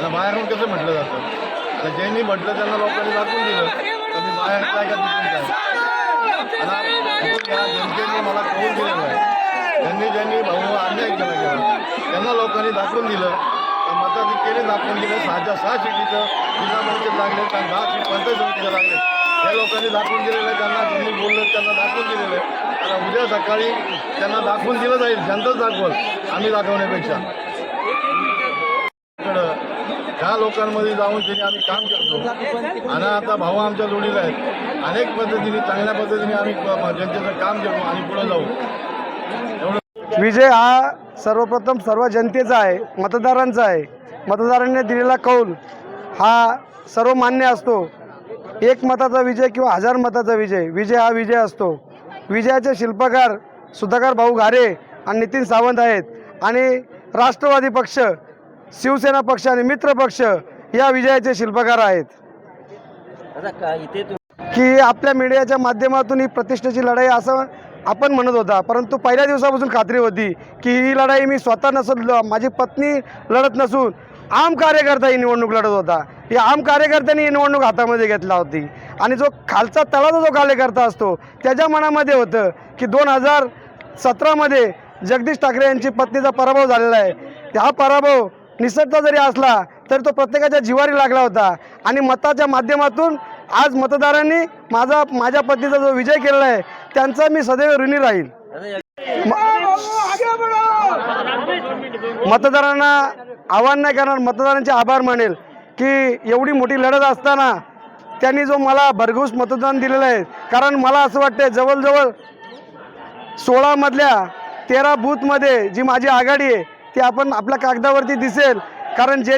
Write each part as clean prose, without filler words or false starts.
आता बाहेरून कसं म्हटलं जातं, आता ज्यांनी म्हटलं त्यांना लोकांनी दाखवून दिलं तर मी बाहेर काय का तिथून काय. या जनतेने मला कौल दिलेलं आहे, ज्यांनी भाऊ अन्याय केला त्यांना लोकांनी दाखवून दिलं, मताधिक्याने दाखवून दिलं. 6च्या 6 सीटीचं जिल्हा परिषद लागले, कारण 10 सीट पंचायत समितीला लागले, हे लोकांनी दाखवून दिलेलं आहे. त्यांना ज्यांनी बोललं त्यांना दाखवून दिलेलं आहे. आता उद्या सकाळी त्यांना दाखवून दिलं जाईल, जनताच दाखवल आम्ही दाखवण्यापेक्षा. ह्या लोकांमध्ये जाऊन त्यांनी आम्ही काम करतो आणि आता भाऊ आमच्या जोडीला आहेत. अनेक पद्धतीने चांगल्या पद्धतीने आम्ही जनतेचं काम करू आणि पुढे जाऊ. एवढं विजय हा सर्वप्रथम सर्व जनतेचा आहे, मतदारांचा आहे. मतदारांनी दिलेला कौल हा सर्वमान्य असतो. 1 मताचा विजय किंवा 1000 मताचा विजय, विजय हा विजय असतो. विजयाचे शिल्पकार सुधाकर भाऊ घारे आणि नितीन सावंत आहेत आणि राष्ट्रवादी पक्ष, शिवसेना पक्ष आणि मित्र पक्ष या विजयाचे शिल्पकार आहेत. की आपल्या मीडियाच्या माध्यमातून ही प्रतिष्ठेची लढाई असं आपण म्हणत होता, परंतु पहिल्या दिवसापासून खात्री होती की ही लढाई मी स्वतः नसून माझी पत्नी लढत नसून आम कार्यकर्ता ही निवडणूक लढत होता. या आम कार्यकर्त्यांनी ही निवडणूक हातामध्ये घेतला होती आणि जो खालचा तळाचा जो कार्यकर्ता असतो त्याच्या मनामध्ये होतं की 2017मध्ये जगदीश ठाकरे यांची पत्नीचा पराभव झालेला आहे. हा पराभव निसटता जरी असला तरी तो प्रत्येकाच्या जिवारी लागला होता आणि मताच्या माध्यमातून आज मतदारांनी माझ्या पत्नीचा जो विजय केलेला आहे त्यांचा मी सदैव ऋणी राहील. मतदारांना आव्हान नाही करणार, मतदारांचे आभार मानेल की एवढी मोठी लढत असताना त्यांनी जो मला भरघोस मतदान दिलेलं आहे. कारण मला असं वाटतं जवळजवळ 16 मधल्या 13 बूथमध्ये जी माझी आघाडी आहे ती आपण आपल्या कागदावरती दिसेल. कारण जे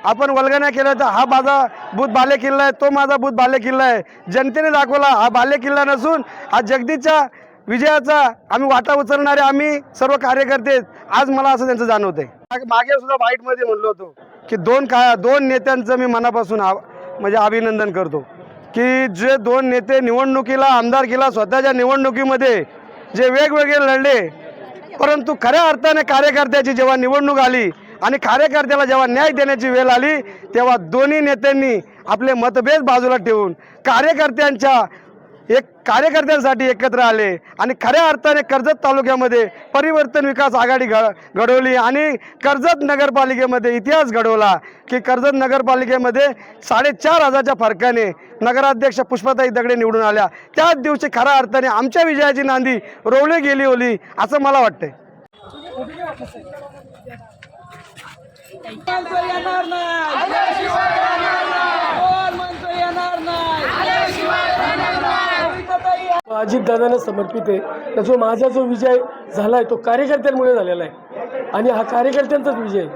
आपण वल्गना केलं तर हा माझा बूथ बाले किल्ला आहे, तो माझा बूथ बाले किल्ला आहे. जनतेने दाखवला हा बाले किल्ला नसून आज जगदीशच्या विजयाचा आम्ही वाटा उचलणारे आम्ही सर्व कार्यकर्ते. आज मला असं त्यांचं जाणवतंय. मागे सुद्धा वाईटमध्ये म्हणलो होतो की दोन नेत्यांचं मी मनापासून म्हणजे अभिनंदन करतो की जे 2 नेते निवडणुकीला आमदारकीला स्वतःच्या निवडणुकीमध्ये जे वेगवेगळे लढले, परंतु खऱ्या अर्थाने कार्यकर्त्याची जेव्हा निवडणूक आली आणि कार्यकर्त्याला जेव्हा न्याय देण्याची वेळ आली तेव्हा दोन्ही नेत्यांनी आपले मतभेद बाजूला ठेवून कार्यकर्त्यांसाठी एकत्र आले आणि खऱ्या अर्थाने कर्जत तालुक्यामध्ये परिवर्तन विकास आघाडी घडवली आणि कर्जत नगरपालिकेमध्ये इतिहास घडवला की कर्जत नगरपालिकेमध्ये 4500च्या फरकाने नगराध्यक्ष पुष्पाताई दगडे निवडून आल्या. त्याच दिवशी खऱ्या अर्थाने आमच्या विजयाची नांदी रोवली गेली होती असं मला वाटतंय. अजितदादांना समर्पित आहे. जो माझा जो विजय झाला आहे तो कार्यकर्त्यांमुळे झालेला आहे आणि हा कार्यकर्त्यांचाच विजय आहे.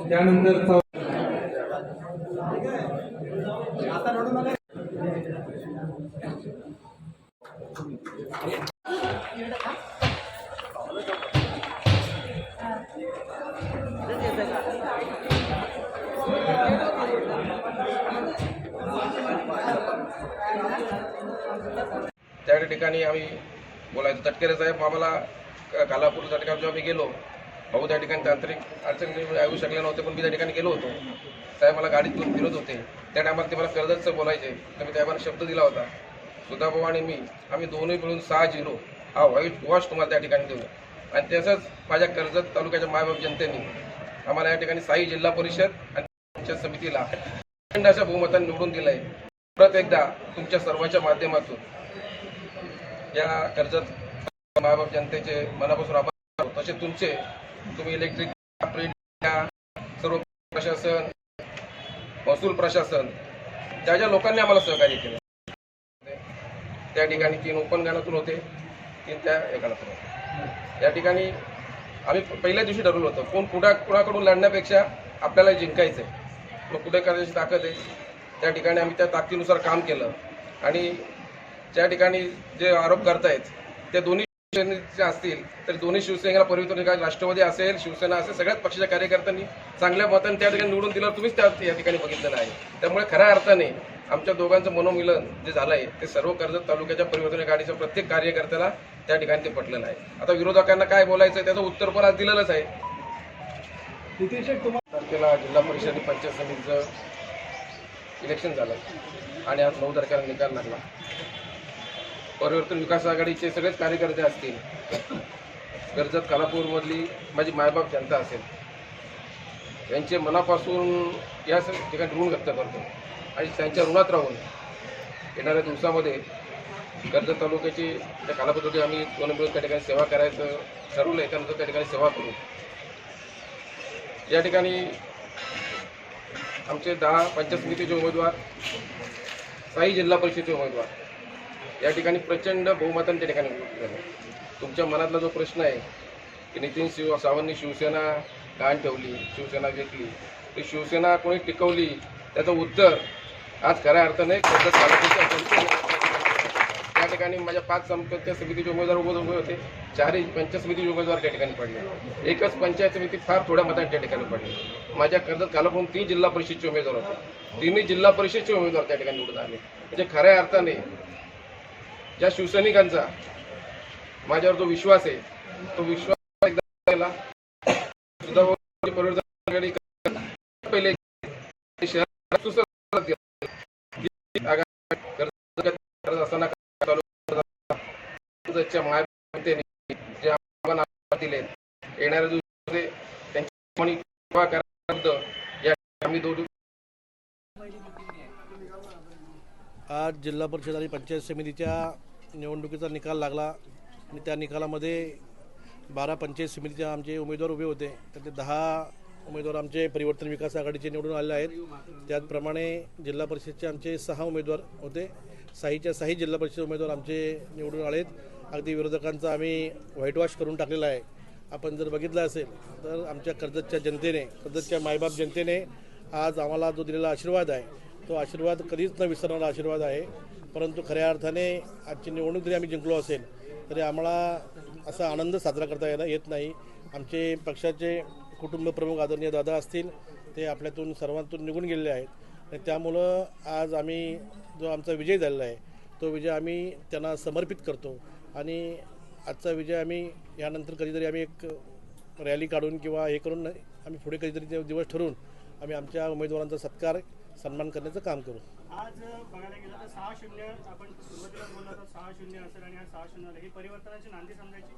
त्यानंतर त्या ठिकाणी आम्ही बोलायचो. तटकरे साहेब आम्हाला कालापूर त्या ठिकाणी जेव्हा मी गेलो, भाऊ त्या ठिकाणी तांत्रिक अडचणी येऊ शकले नव्हते, पण मी त्या ठिकाणी गेलो होतो. साहेब मला गाडीत घेऊन फिरत होते. त्या टायमाला ते मला कर्जतचं बोलायचे, तर मी त्यामध्ये शब्द दिला होता, सुधाभाऊ आणि मी आम्ही दोन्ही मिळून 6-0 हा व्हाईट वॉश तुम्हाला त्या ठिकाणी देऊ. आणि तसंच माझ्या कर्जत तालुक्याच्या मायबाप जनतेने आम्हाला या ठिकाणी साई जिल्हा परिषद आणि पंचायत समितीला अशा बहुमताने निवडून दिलंय. परत एकदा तुमच्या सर्वांच्या माध्यमातून या कर्जत मायबाप जनतेचे मनापासून आभार. तसे तुमचे तुम्ही इलेक्ट्रिक प्रिंट सर्व प्रशासन, महसूल प्रशासन, ज्या ज्या लोकांनी आम्हाला सहकार्य केलं, त्या ठिकाणी 3 ओपन गाण्यातून होते, 3 त्या गाण्यातून होते. या ठिकाणी आम्ही पहिल्या दिवशी ठरवलं होतं, कुणाकडून लढण्यापेक्षा आपल्याला जिंकायचं आहे, मग कुठे करायची ताकद आहे. त्या ठिकाणी आम्ही त्या ताकदीनुसार काम केलं. आणि ज्या ठिकाणी जे आरोप करतायत ते दोन्ही शिवसेनेचे असतील तर दोन्ही शिवसेनेला परिवर्तन, राष्ट्रवादी असेल, शिवसेना असेल, सगळ्याच पक्षाच्या कार्यकर्त्यांनी चांगल्या मताने त्या ठिकाणी निवडून दिलं, तुम्हीच या ठिकाणी बघितलेलं आहे. त्यामुळे खऱ्या अर्थाने आमच्या दोघांचं मनोमिलन जे झालं आहे ते सर्व कर्जत तालुक्याच्या परिवर्तन गाडीच्या प्रत्येक कार्यकर्त्याला त्या ठिकाणी ते पटलेलं आहे. आता विरोधकांना काय बोलायचं आहे त्याचं उत्तर पण आज दिलेलंच आहे. तारखेला जिल्हा परिषद आणि पंचायत समितीचं इलेक्शन झालं आणि आज 9 तारखेला निकाल लागला. परिवर्तन विकास आघाडीचे सगळेच कार्यकर्ते असतील, कर्जत कालापूरमधली माझी मायबाप जनता असेल, यांचे मनापासून या ठिकाणी ऋण व्यक्त करतो. आणि त्यांच्या ऋणात राहून येणाऱ्या दिवसामध्ये कर्जत तालुक्याची त्या कालापूरमध्ये आम्ही 2 मिळून त्या ठिकाणी सेवा करायचं ठरवलं आहे. त्यानंतर त्या ठिकाणी सेवा करू. या ठिकाणी आमचे 10 पंचायत समितीचे उमेदवार, साई जिल्हा परिषदेचे उमेदवार या ठिकाणी प्रचंड बहुमताने त्या ठिकाणी झाले. तुमच्या मनातला जो प्रश्न आहे की नितीन सावंतनी शिवसेना गहाण ठेवली, शिवसेना विकली, ती शिवसेना कोणी टिकवली, त्याचं उत्तर आज खऱ्या अर्थाने कर्जत तालुक्याच्या त्या ठिकाणी माझ्या 5 पंचायत समितीचे उमेदवार उभे होते, 4 पंचायत समितीचे उमेदवार त्या ठिकाणी पडले, एकच पंचायत समिती फार थोड्या मतांनी त्या ठिकाणी पडली. माझ्या कर्जत कालापूर 3 जिल्हा परिषदचे उमेदवार होते, 3 जिल्हा परिषदचे उमेदवार त्या ठिकाणी निवडून आले. म्हणजे खऱ्या अर्थाने ज्या शिवसैनिकांचा माझ्यावर जो विश्वास आहे तो विश्वास एकदा केला. पहिले शहरात असताना मायबापांनी जे आम्हाला दिले, येणाऱ्या दिवसामध्ये त्यांची आम्ही दोघी आज जिल्हा परिषद आणि पंचायत समितीच्या निवडणुकीचा निकाल लागला आणि त्या निकालामध्ये 12 पंचायत समितीचे आमचे उमेदवार उभे होते. त्यातले 10 उमेदवार आमचे परिवर्तन विकास आघाडीचे निवडून आलेले आहेत. त्याचप्रमाणे जिल्हा परिषदचे आमचे 6 उमेदवार होते. साईच्या 6 जिल्हा परिषद उमेदवार आमचे निवडून आले आहेत. अगदी विरोधकांचा आम्ही व्हाईट वॉश करून टाकलेला आहे. आपण जर बघितलं असेल तर आमच्या कर्जतच्या जनतेने, कर्जतच्या मायबाप जनतेने आज आम्हाला जो दिलेला आशीर्वाद आहे तो आशीर्वाद कधीच न विसरणारा आशीर्वाद आहे. परंतु खऱ्या अर्थाने आजची निवडणूक जरी आम्ही जिंकलो असेल तरी आम्हाला असा आनंद साजरा करता येत नाही. आमचे पक्षाचे कुटुंब प्रमुख आदरणीय दादा असतील ते आपल्यातून सर्वांतून निघून गेलेले आहेत आणि त्यामुळं आज आम्ही जो आमचा विजय झालेला आहे तो विजय आम्ही त्यांना समर्पित करतो. आणि आजचा विजय आम्ही यानंतर कधीतरी आम्ही एक रॅली काढून किंवा हे करून आम्ही पुढे कधीतरी दिवस ठरवून आम्ही आमच्या उमेदवारांचा सत्कार सन्मान करण्याचं काम करू. आज बघायला गेलं तर 6-0 आपण सुरुवातीला बोललो तर 6-0 असेल आणि 6-0 ही परिवर्तनाची नांदी समजायची.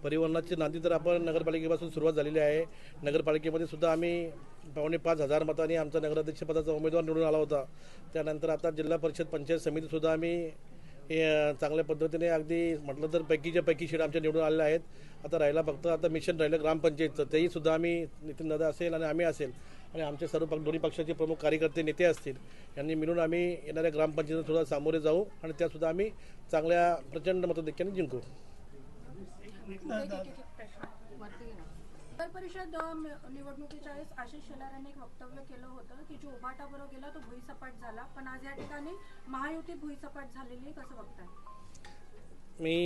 परिवर्तनाची नांदी तर आपण नगरपालिकेपासून सुरुवात झालेली आहे. नगरपालिकेमध्ये सुद्धा आम्ही 4,500 मतांनी आमचा नगराध्यक्षपदाचा उमेदवार निवडून आला होता. त्यानंतर आता जिल्हा परिषद पंचायत समितीसुद्धा आम्ही चांगल्या पद्धतीने अगदी म्हटलं तर पैकीच्या पैकी सीट आमच्या निवडून आलेल्या आहेत. आता राहिला फक्त आता मिशन राहिलं ग्रामपंचायतचं, तेही सुद्धा आम्ही नितीन दादा असेल आणि आम्ही असेल आणि आमचे सर्व दोन्ही पक्षाचे प्रमुख कार्यकर्ते नेते असतील यांनी मिळून आम्ही येणाऱ्या ग्रामपंचायतीला सुद्धा सामोरे जाऊ आणि त्यासुद्धा आम्ही चांगल्या प्रचंड मताधिक्याने जिंकू. नगर परिषद निवडणुकीच्या वेळेस आशिष शेलार यांनी एक वक्तव्य केलं होतं की जो उभाटा बरोबर गेला तो भुईसपाट झाला, पण आज या ठिकाणी महायुती भुईसपाट झालेली, कसं बघताय? मी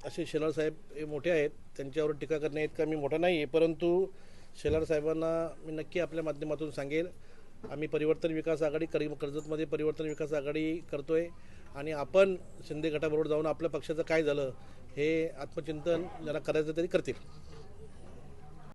असे शेलार साहेब हे मोठे आहेत, त्यांच्यावर टीका करणे इतका मी मोठा नाही आहे, परंतु शेलार साहेबांना मी नक्की आपल्या माध्यमातून सांगेल, आम्ही परिवर्तन विकास आघाडी कर्जतमध्ये परिवर्तन विकास आघाडी करतोय आणि आपण शिंदे गटाबरोबर जाऊन आपल्या पक्षाचं काय झालं हे आत्मचिंतन ज्यांना करायचं तरी करतील.